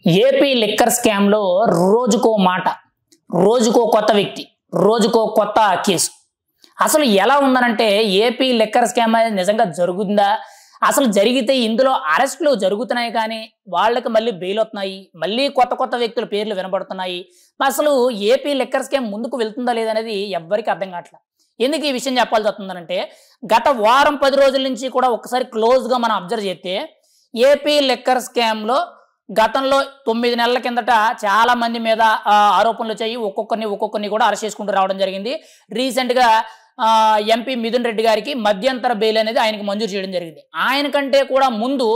AP liquor స్కామ్లో రోజుకో మాట, రోజుకో కొత్త వ్యక్తి, రోజుకో కొత్త కేసు. అసలు ఎలా ఉందనంటే ఏపీ లిక్కర్ స్కామ్ అనేది నిజంగా జరుగుతుందా? అసలు జరిగితే ఇందులో అరెస్టులు జరుగుతున్నాయి కానీ వాళ్ళకి మళ్ళీ బెయిల్ అవుతున్నాయి. మళ్ళీ కొత్త కొత్త వ్యక్తుల పేర్లు వినబడుతున్నాయి. అసలు ఏపీ లిక్కర్ స్కామ్ ముందుకు వెళ్తుందా లేదనేది ఎవ్వరికి అర్థం కావట్లేదు. ఎందుకు ఈ విషయం చెప్పాల్సి వస్తుందనంటే గత వారం 10 రోజుల నుంచి కూడా ఒకసారి క్లోజ్గా మనం అబ్జర్వ్ చేస్తే ఏపీ లిక్కర్ స్కామ్లో గతంలో 9 నెలల కిందట చాలా మంది మీద ఆరోపణలు వచ్చాయి. ఒక్కొక్కరిని కూడా అరెస్ట్ చేసుకుంటూ రావడం జరిగింది. రీసెంట్గా ఎంపీ మిథున్ రెడ్డి గారికి మధ్యంతర బెయిల్ అనేది ఆయనకు మంజూరు చేయడం జరిగింది. ఆయన కంటే కూడా ముందు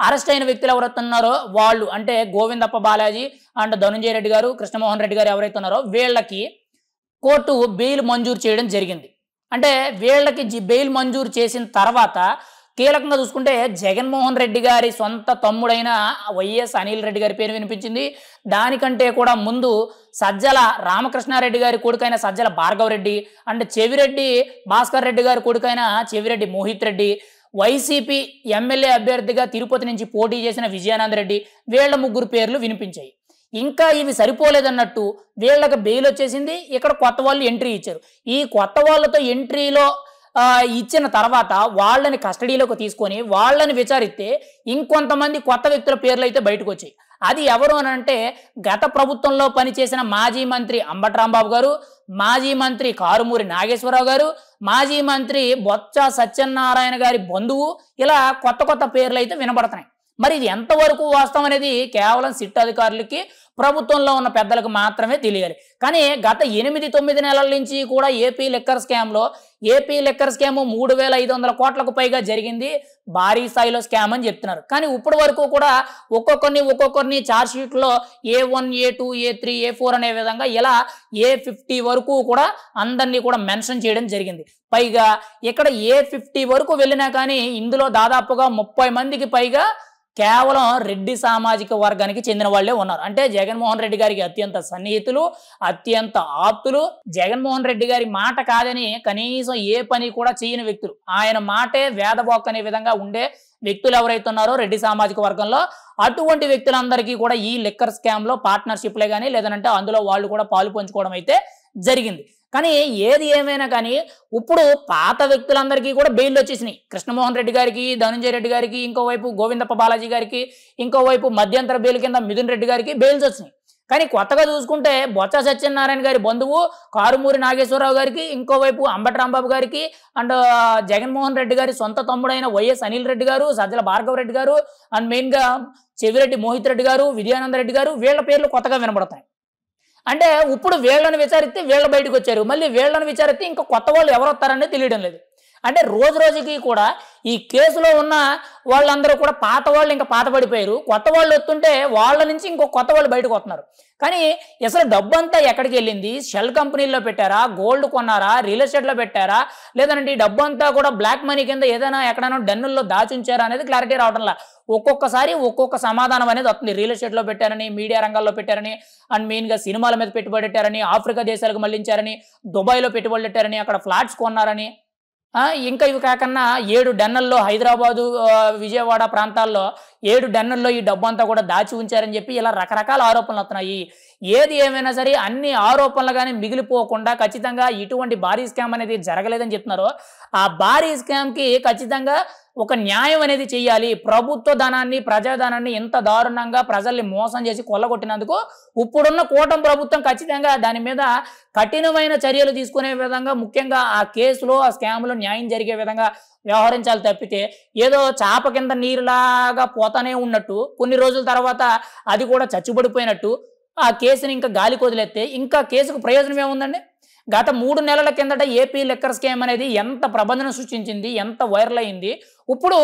అరెస్ట్ అయిన వ్యక్తులు ఎవరైతే ఉన్నారో వాళ్ళు అంటే గోవిందప్ప బాలాజీ అండ్ ధనుంజయ రెడ్డి గారు, కృష్ణమోహన్ రెడ్డి గారు ఎవరైతే ఉన్నారో వీళ్ళకి కోర్టు బెయిల్ మంజూరు చేయడం జరిగింది. అంటే వీళ్ళకి బెయిల్ మంజూరు చేసిన తర్వాత కీలకంగా చూసుకుంటే జగన్మోహన్ రెడ్డి గారి సొంత తమ్ముడైన వైఎస్ అనిల్ రెడ్డి గారి పేరు వినిపించింది. దానికంటే కూడా ముందు సజ్జల రామకృష్ణారెడ్డి గారి కొడుకైన సజ్జల భార్గవ రెడ్డి అండ్ చెవిరెడ్డి భాస్కర్ రెడ్డి గారి కొడుకైన చెవిరెడ్డి మోహిత్ రెడ్డి, వైసీపీ ఎమ్మెల్యే అభ్యర్థిగా తిరుపతి నుంచి పోటీ చేసిన విజయానంద రెడ్డి, వీళ్ళ ముగ్గురు పేర్లు వినిపించాయి. ఇంకా ఇవి సరిపోలేదన్నట్టు వీళ్ళకి బెయిల్ వచ్చేసింది. ఇక్కడ కొత్త వాళ్ళు ఎంట్రీ ఇచ్చారు. ఈ కొత్త వాళ్ళతో ఎంట్రీలో ఇచ్చిన తర్వాత వాళ్ళని కస్టడీలోకి తీసుకొని వాళ్ళని విచారిస్తే ఇంకొంతమంది కొత్త వ్యక్తుల పేర్లు అయితే బయటకు వచ్చాయి. అది ఎవరు అని అంటే గత ప్రభుత్వంలో పనిచేసిన మాజీ మంత్రి అంబటి రాంబాబు గారు, మాజీ మంత్రి కారుమూరి నాగేశ్వరరావు గారు, మాజీ మంత్రి బొత్స సత్యనారాయణ గారి బంధువు, ఇలా కొత్త కొత్త పేర్లు అయితే వినబడుతున్నాయి. మరి ఇది ఎంతవరకు వాస్తవం అనేది కేవలం సిట్ అధికారులకి, ప్రభుత్వంలో ఉన్న పెద్దలకు మాత్రమే తెలియాలి. కానీ గత 8-9 నెలల నుంచి కూడా ఏపీ లిక్కర్ స్కామ్ 3,500 కోట్లకు పైగా జరిగింది. భారీ స్థాయిలో స్కామ్ అని చెప్తున్నారు. కానీ ఇప్పటి వరకు కూడా ఒక్కొక్కరిని ఛార్జ్ షీట్లో A1, A2, A3, A4 అనే విధంగా ఇలా A50 వరకు కూడా అందరినీ కూడా మెన్షన్ చేయడం జరిగింది. పైగా ఇక్కడ A50 వరకు వెళ్ళినా కానీ ఇందులో దాదాపుగా 30 మందికి పైగా కేవలం రెడ్డి సామాజిక వర్గానికి చెందిన వాళ్లే ఉన్నారు. అంటే జగన్మోహన్ రెడ్డి గారికి అత్యంత సన్నిహితులు, అత్యంత ఆప్తులు, జగన్మోహన్ రెడ్డి గారి మాట కాదని కనీసం ఏ పని కూడా చేయని వ్యక్తులు, ఆయన మాటే వేదవాక్ అనే విధంగా ఉండే వ్యక్తులు ఎవరైతే ఉన్నారో రెడ్డి సామాజిక వర్గంలో, అటువంటి వ్యక్తులందరికీ కూడా ఈ లిక్కర్ స్కామ్ లో పార్ట్నర్షిప్లే కానీ లేదంటే అందులో వాళ్ళు కూడా పాలు పంచుకోవడం అయితే జరిగింది. కానీ ఏది ఏమైనా కానీ ఇప్పుడు పాత వ్యక్తులందరికీ కూడా బెయిల్ వచ్చేసినాయి. కృష్ణమోహన్ రెడ్డి గారికి, ధనుంజయ రెడ్డి గారికి, ఇంకోవైపు గోవిందప్ప బాలాజీ గారికి, ఇంకోవైపు మధ్యంతర బెయిల్ కింద మిథున్ రెడ్డి గారికి బెయిల్స్ వచ్చినాయి. కానీ కొత్తగా చూసుకుంటే బొత్స సత్యనారాయణ గారి బంధువు కారుమూరి నాగేశ్వరరావు గారికి, ఇంకోవైపు అంబటి రాంబాబు గారికి అండ్ జగన్మోహన్ రెడ్డి గారి సొంత తమ్ముడైన వైఎస్ అనిల్ రెడ్డి గారు, సజ్జల భార్గవ రెడ్డి గారు అండ్ మెయిన్గా చెవిరెడ్డి మోహిత్ రెడ్డి గారు, విజయానంద రెడ్డి గారు, వీళ్ళ పేర్లు కొత్తగా వినబడతాయి. అంటే ఇప్పుడు వీళ్ళని విచారిస్తే వీళ్ళ బయటకు వచ్చారు, మళ్ళీ వీళ్ళని విచారిస్తే ఇంకా కొత్త వాళ్ళు ఎవరు వస్తారనేది తెలియడం లేదు. అంటే రోజు రోజుకి కూడా ఈ కేసులో ఉన్న వాళ్ళందరూ కూడా పాత వాళ్ళు ఇంకా పాత పడిపోయారు. కొత్త వాళ్ళు వస్తుంటే వాళ్ళ నుంచి ఇంకో కొత్త వాళ్ళు బయటకు వస్తున్నారు. కానీ అసలు డబ్బు అంతా ఎక్కడికి వెళ్ళింది? షెల్ కంపెనీల్లో పెట్టారా, గోల్డ్ కొన్నారా, రియల్ ఎస్టేట్లో పెట్టారా, లేదంటే ఈ డబ్బు అంతా కూడా బ్లాక్ మనీ కింద ఏదైనా ఎక్కడైనా డన్నుల్లో దాచుంచారా అనేది క్లారిటీ రావడంలా. ఒక్కొక్కసారి ఒక్కొక్క సమాధానం అనేది వస్తుంది. రియల్ ఎస్టేట్లో పెట్టారని, మీడియా రంగాల్లో పెట్టారని అండ్ మెయిన్గా సినిమాల మీద పెట్టుబడి పెట్టారని, ఆఫ్రికా దేశాలకు మళ్లించారని, దుబాయ్లో పెట్టుబడులు పెట్టారని, అక్కడ ఫ్లాట్స్ కొన్నారని, ఇంకా ఇవి కాకన్నా 7 డన్నల్లో హైదరాబాదు, విజయవాడ ప్రాంతాల్లో 7 డన్నల్లో ఈ డబ్బు అంతా కూడా దాచి ఉంచారని చెప్పి ఇలా రకరకాల ఆరోపణలు వస్తున్నాయి. ఏది ఏమైనా సరే అన్ని ఆరోపణలు కానీ మిగిలిపోకుండా ఖచ్చితంగా ఇటువంటి భారీ స్కామ్ అనేది జరగలేదని చెప్తున్నారు. ఆ భారీ స్కామ్కి ఖచ్చితంగా ఒక న్యాయం అనేది చేయాలి. ప్రభుత్వ ధనాన్ని, ప్రజాధనాన్ని ఎంత దారుణంగా ప్రజల్ని మోసం చేసి కొల్లగొట్టినందుకు ఇప్పుడున్న కూటమి ప్రభుత్వం ఖచ్చితంగా దాని మీద కఠినమైన చర్యలు తీసుకునే విధంగా, ముఖ్యంగా ఆ కేసులో ఆ స్కామ్లో న్యాయం జరిగే విధంగా వ్యవహరించాలి. తప్పితే ఏదో చాప కింద నీరులాగా పోతానే ఉన్నట్టు కొన్ని రోజుల తర్వాత అది కూడా చచ్చుబడిపోయినట్టు ఆ కేసుని ఇంకా గాలి కొదిలేస్తే ఇంకా కేసుకు ప్రయోజనం ఏముందండి? గత 3 నెలల కిందట ఏపీ లిక్కర్ స్కామ్ అనేది ఎంత ప్రబంధన సృష్టించింది, ఎంత వైరల్ అయింది. ఇప్పుడు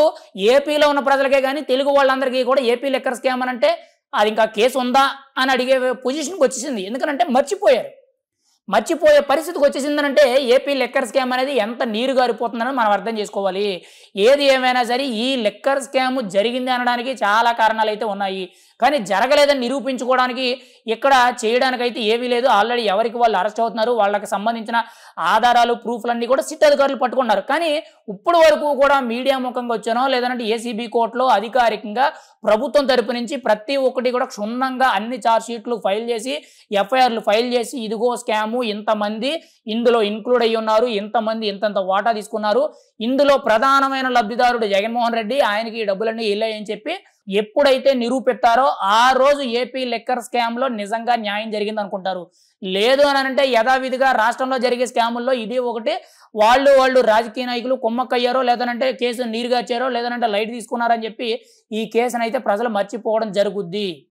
ఏపీలో ఉన్న ప్రజలకే కానీ తెలుగు వాళ్ళందరికీ కూడా ఏపీ లిక్కర్ స్కామ్ అని అంటే అది ఇంకా కేసు ఉందా అని అడిగే పొజిషన్కి వచ్చేసింది. ఎందుకంటే మర్చిపోయే పరిస్థితికి వచ్చేసిందనంటే ఏపీ లిక్కర్ స్కామ్ అనేది ఎంత నీరు గారిపోతుందని మనం అర్థం చేసుకోవాలి. ఏది ఏమైనా సరే ఈ లిక్కర్ స్కామ్ జరిగింది అనడానికి చాలా కారణాలు అయితే ఉన్నాయి. కానీ జరగలేదని నిరూపించుకోవడానికి ఇక్కడ చేయడానికైతే ఏమీ లేదు. ఆల్రెడీ ఎవరికి వాళ్ళు అరెస్ట్ అవుతున్నారు. వాళ్ళకి సంబంధించిన ఆధారాలు, ప్రూఫ్లన్నీ కూడా సిట్ అధికారులు పట్టుకున్నారు. కానీ ఇప్పుడు వరకు కూడా మీడియా ముఖంగా వచ్చానో లేదంటే ఏసీబీ కోర్టులో అధికారికంగా ప్రభుత్వం తరపు నుంచి ప్రతి ఒక్కటి కూడా క్షుణ్ణంగా అన్ని ఛార్జ్ షీట్లు ఫైల్ చేసి, ఎఫ్ఐఆర్లు ఫైల్ చేసి, ఇదిగో స్కాము, ఇంతమంది ఇందులో ఇన్క్లూడ్ అయ్యి ఉన్నారు, ఇంతమంది ఇంతంత వాటా తీసుకున్నారు, ఇందులో ప్రధానమైన లబ్ధిదారుడు జగన్మోహన్ రెడ్డి, ఆయనకి ఈ డబ్బులన్నీ వెళ్ళాయని చెప్పి ఎప్పుడైతే నిరూపిస్తారో ఆ రోజు ఏపీ లిక్కర్ స్కామ్ లో నిజంగా న్యాయం జరిగింది అనుకుంటారు. లేదు అని అంటే యథావిధిగా రాష్ట్రంలో జరిగే స్కాముల్లో ఇది ఒకటి. వాళ్ళు రాజకీయ నాయకులు కుమ్మక్కయ్యారో లేదనంటే కేసు నీరుగార్చారో లేదనంటే లైట్ తీసుకున్నారని చెప్పి ఈ కేసునైతే ప్రజలు మర్చిపోవడం జరుగుద్ది.